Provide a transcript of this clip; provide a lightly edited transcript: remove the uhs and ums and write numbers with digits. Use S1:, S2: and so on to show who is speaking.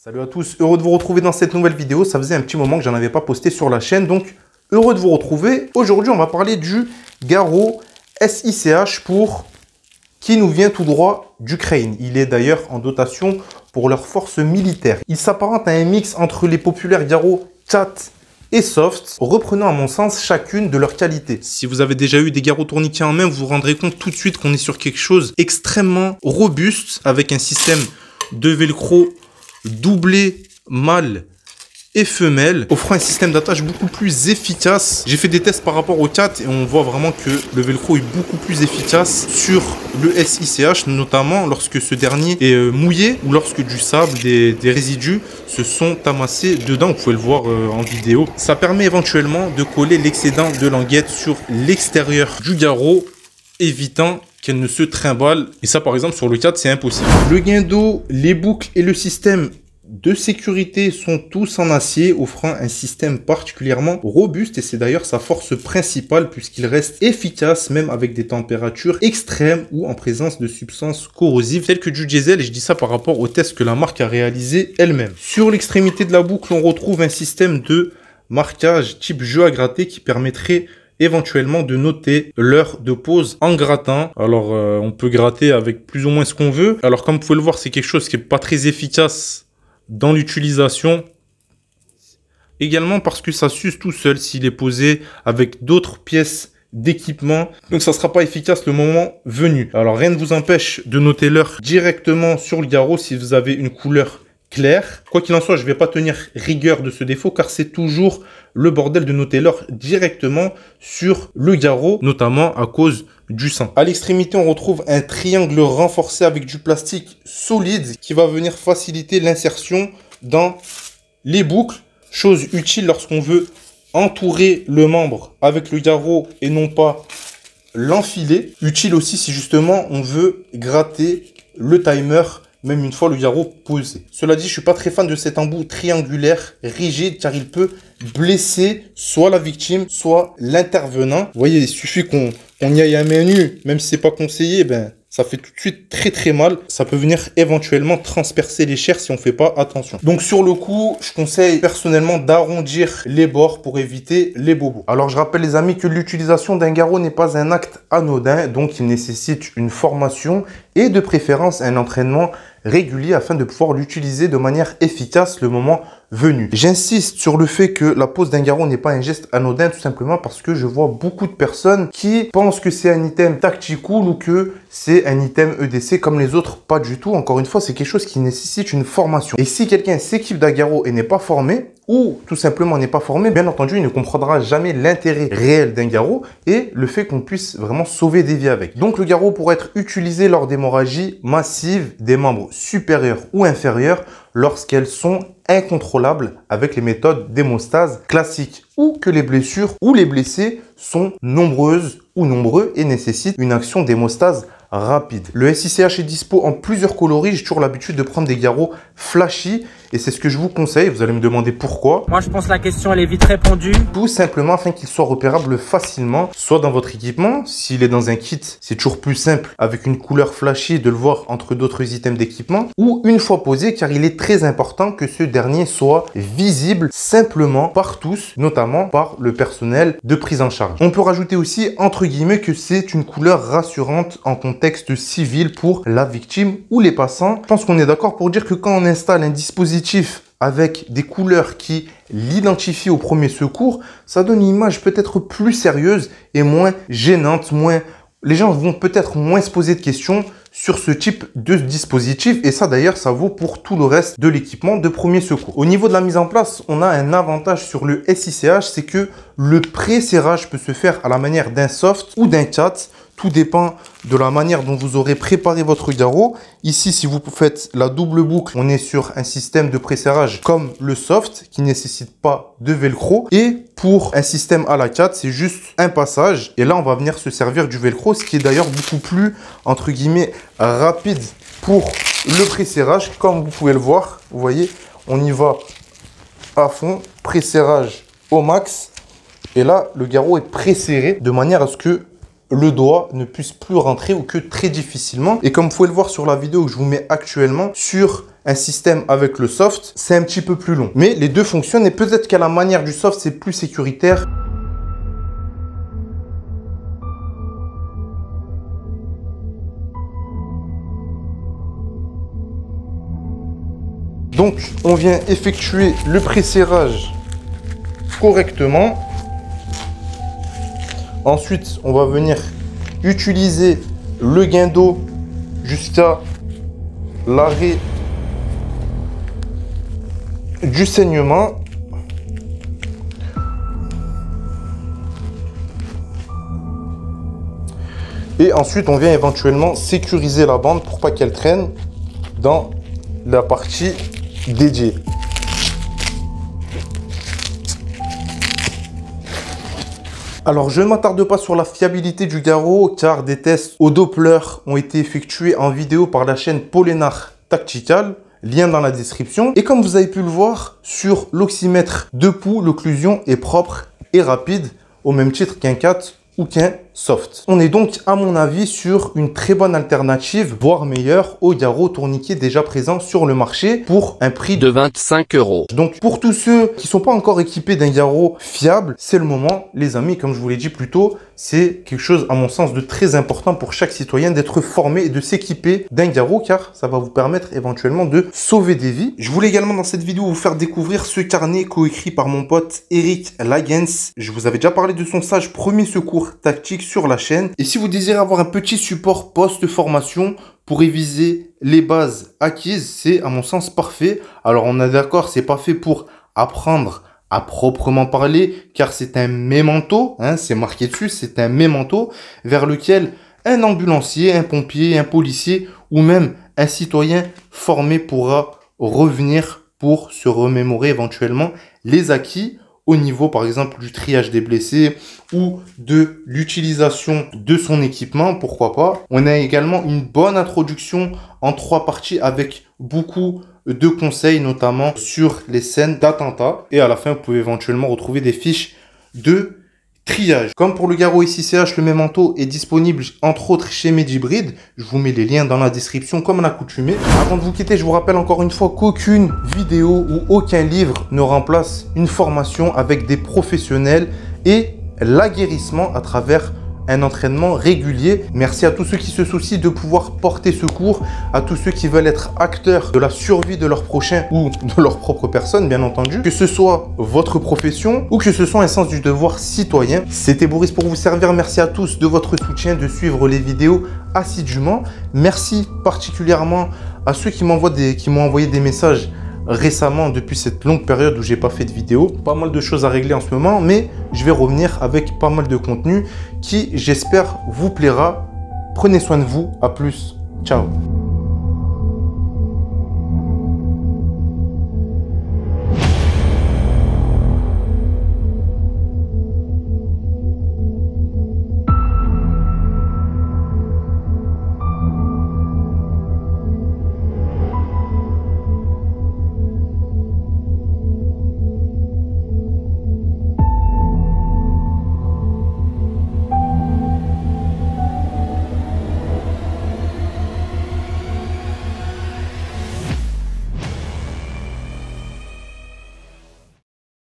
S1: Salut à tous, heureux de vous retrouver dans cette nouvelle vidéo. Ça faisait un petit moment que j'en avais pas posté sur la chaîne, donc heureux de vous retrouver. Aujourd'hui, on va parler du Garo SICH qui nous vient tout droit d'Ukraine. Il est d'ailleurs en dotation pour leurs forces militaires. Il s'apparente à un mix entre les populaires Garo Cat et Soft, reprenant à mon sens chacune de leurs qualités. Si vous avez déjà eu des Garo tourniquets en main, vous vous rendrez compte tout de suite qu'on est sur quelque chose extrêmement robuste avec un système de velcro doublé mâle et femelle, offrant un système d'attache beaucoup plus efficace. J'ai fait des tests par rapport au 4 et on voit vraiment que le velcro est beaucoup plus efficace sur le SICH, notamment lorsque ce dernier est mouillé ou lorsque du sable, des résidus se sont amassés dedans. Vous pouvez le voir en vidéo. Ça permet éventuellement de coller l'excédent de languette sur l'extérieur du Garo, évitant qu'elle ne se trimballe. Et ça, par exemple, sur le 4, c'est impossible. Le guindeau, les boucles et le système de sécurité sont tous en acier, offrant un système particulièrement robuste. Et c'est d'ailleurs sa force principale, puisqu'il reste efficace même avec des températures extrêmes ou en présence de substances corrosives telles que du diesel. Et je dis ça par rapport au test que la marque a réalisé elle-même. Sur l'extrémité de la boucle, on retrouve un système de marquage type jeu à gratter qui permettrait éventuellement de noter l'heure de pause en grattant. Alors on peut gratter avec plus ou moins ce qu'on veut. Alors comme vous pouvez le voir, c'est quelque chose qui est pas très efficace dans l'utilisation. Également parce que ça s'use tout seul s'il est posé avec d'autres pièces d'équipement. Donc ça sera pas efficace le moment venu. Alors rien ne vous empêche de noter l'heure directement sur le Garo si vous avez une couleur clair. Quoi qu'il en soit, je ne vais pas tenir rigueur de ce défaut car c'est toujours le bordel de noter l'heure directement sur le Garo, notamment à cause du sang. À l'extrémité, on retrouve un triangle renforcé avec du plastique solide qui va venir faciliter l'insertion dans les boucles. Chose utile lorsqu'on veut entourer le membre avec le Garo et non pas l'enfiler. Utile aussi si justement on veut gratter le timer même une fois le Garo posé. Cela dit, je suis pas très fan de cet embout triangulaire rigide car il peut blesser soit la victime, soit l'intervenant. Vous voyez, il suffit qu'on y aille à main nue, même si c'est pas conseillé, ben ça fait tout de suite très très mal. Ça peut venir éventuellement transpercer les chairs si on fait pas attention. Donc sur le coup, je conseille personnellement d'arrondir les bords pour éviter les bobos. Alors je rappelle les amis que l'utilisation d'un Garo n'est pas un acte anodin, donc il nécessite une formation et de préférence un entraînement régulier afin de pouvoir l'utiliser de manière efficace le moment venu. J'insiste sur le fait que la pose d'un Garo n'est pas un geste anodin, tout simplement parce que je vois beaucoup de personnes qui pensent que c'est un item tactical ou que c'est un item EDC comme les autres. Pas du tout. Encore une fois, c'est quelque chose qui nécessite une formation. Et si quelqu'un s'équipe d'un Garo et n'est pas formé, ou tout simplement n'est pas formé, bien entendu, il ne comprendra jamais l'intérêt réel d'un Garo et le fait qu'on puisse vraiment sauver des vies avec. Donc le Garo pourra être utilisé lors d'hémorragies massives des membres supérieurs ou inférieurs lorsqu'elles sont incontrôlables avec les méthodes d'hémostase classiques ou que les blessures ou les blessés sont nombreuses ou nombreux et nécessitent une action d'hémostase rapide. Le SICH est dispo en plusieurs coloris. J'ai toujours l'habitude de prendre des Garo flashy et c'est ce que je vous conseille. Vous allez me demander pourquoi.
S2: Moi, je pense que la question, elle est vite répondue.
S1: Tout simplement afin qu'il soit repérable facilement, soit dans votre équipement. S'il est dans un kit, c'est toujours plus simple avec une couleur flashy de le voir entre d'autres items d'équipement ou une fois posé car il est très important que ce dernier soit visible simplement par tous, notamment par le personnel de prise en charge. On peut rajouter aussi entre guillemets que c'est une couleur rassurante en contexte civil pour la victime ou les passants. Je pense qu'on est d'accord pour dire que quand on installe un dispositif avec des couleurs qui l'identifient au premier secours, ça donne une image peut-être plus sérieuse et moins gênante, les gens vont peut-être moins se poser de questions sur ce type de dispositif et ça d'ailleurs ça vaut pour tout le reste de l'équipement de premier secours. Au niveau de la mise en place, on a un avantage sur le SICH, c'est que le pré-serrage peut se faire à la manière d'un soft ou d'un cat. Tout dépend de la manière dont vous aurez préparé votre Garo. Ici, si vous faites la double boucle, on est sur un système de pré-serrage comme le soft qui ne nécessite pas de velcro. Et pour un système à la 4, c'est juste un passage. Et là, on va venir se servir du velcro, ce qui est d'ailleurs beaucoup plus, entre guillemets, rapide pour le pré-serrage. Comme vous pouvez le voir, vous voyez, on y va à fond, pré-serrage au max. Et là, le Garo est pré-serré de manière à ce que le doigt ne puisse plus rentrer ou que très difficilement. Et comme vous pouvez le voir sur la vidéo que je vous mets actuellement, sur un système avec le soft, c'est un petit peu plus long. Mais les deux fonctionnent et peut-être qu'à la manière du soft, c'est plus sécuritaire. Donc, on vient effectuer le pré-serrage correctement. Ensuite, on va venir utiliser le guindeau jusqu'à l'arrêt du saignement. Et ensuite, on vient éventuellement sécuriser la bande pour pas qu'elle traîne dans la partie dédiée. Alors, je ne m'attarde pas sur la fiabilité du garrot car des tests au Doppler ont été effectués en vidéo par la chaîne Polenar Tactical, lien dans la description. Et comme vous avez pu le voir, sur l'oxymètre de pouls, l'occlusion est propre et rapide, au même titre qu'un 4 ou qu'un soft. On est donc, à mon avis, sur une très bonne alternative, voire meilleure, au garrot tourniquet déjà présent sur le marché pour un prix
S2: de 25 €.
S1: Donc, pour tous ceux qui ne sont pas encore équipés d'un garrot fiable, c'est le moment, les amis. Comme je vous l'ai dit plus tôt, c'est quelque chose, à mon sens, de très important pour chaque citoyen d'être formé et de s'équiper d'un garrot, car ça va vous permettre éventuellement de sauver des vies. Je voulais également, dans cette vidéo, vous faire découvrir ce carnet coécrit par mon pote Eric Lagens. Je vous avais déjà parlé de son sage premier secours tactique sur la chaîne. Et si vous désirez avoir un petit support post-formation pour réviser les bases acquises, c'est à mon sens parfait. Alors on est d'accord, c'est pas fait pour apprendre à proprement parler, car c'est un mémento, hein, c'est marqué dessus, c'est un mémento vers lequel un ambulancier, un pompier, un policier ou même un citoyen formé pourra revenir pour se remémorer éventuellement les acquis au niveau, par exemple, du triage des blessés ou de l'utilisation de son équipement, pourquoi pas. On a également une bonne introduction en 3 parties avec beaucoup de conseils, notamment sur les scènes d'attentat. Et à la fin, vous pouvez éventuellement retrouver des fiches de triage. Comme pour le garrot SICH, le mémento est disponible entre autres chez Medibrid. Je vous mets les liens dans la description comme à l'accoutumée. Avant de vous quitter, je vous rappelle encore une fois qu'aucune vidéo ou aucun livre ne remplace une formation avec des professionnels et l'aguerrissement à travers un entraînement régulier. Merci à tous ceux qui se soucient de pouvoir porter secours, à tous ceux qui veulent être acteurs de la survie de leurs prochains ou de leur propre personne, bien entendu. Que ce soit votre profession ou que ce soit un sens du devoir citoyen. C'était Boris pour vous servir. Merci à tous de votre soutien, de suivre les vidéos assidûment. Merci particulièrement à ceux qui m'ont envoyé des messages récemment depuis cette longue période où j'ai pas fait de vidéo. Pas mal de choses à régler en ce moment, mais je vais revenir avec pas mal de contenu qui, j'espère, vous plaira. Prenez soin de vous. À plus. Ciao.